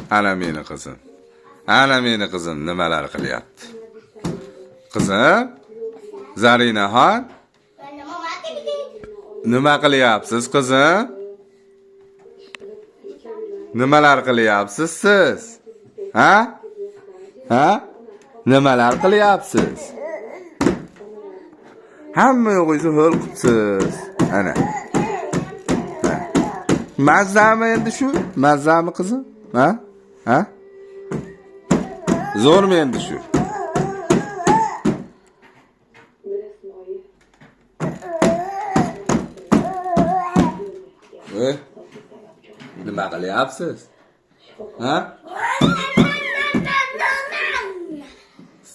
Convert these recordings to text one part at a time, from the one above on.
Ana meni qizim. Ana meni qizim nimalar qilyapti? Qizim? Zarinaxon? Nima qilyapsiz qizim? Nimalar qilyapsiz siz? Ha? Ha? Nimalar qilyapsiz? Hamma yo'g'ingizni ho'l qilibsiz. Ana. Mazzami endi shu? Mazzami qizim? Ha? Ha? Zo'rmi endi shu? Nima qilyapsiz? Ha?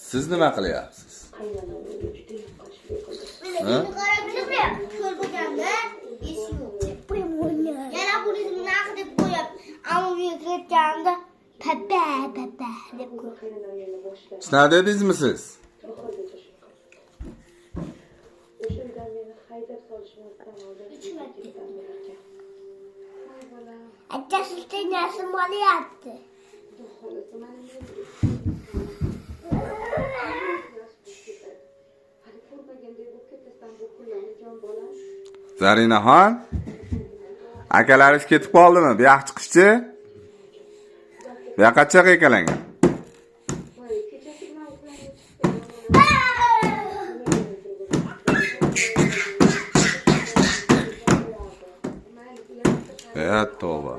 Siz nima qilyapsiz? Ha? Yana buning naqd deb qo'yib, ammo ketganda papa deb qo'yib. Shuna dedingizmi siz? Attashda nasim olyapti. Zarinaxon? Akalaringiz ketib qoldimi? Bu yoqqa chiqishchi? Bu yoqqa chiq ekalangan. Ya tavba.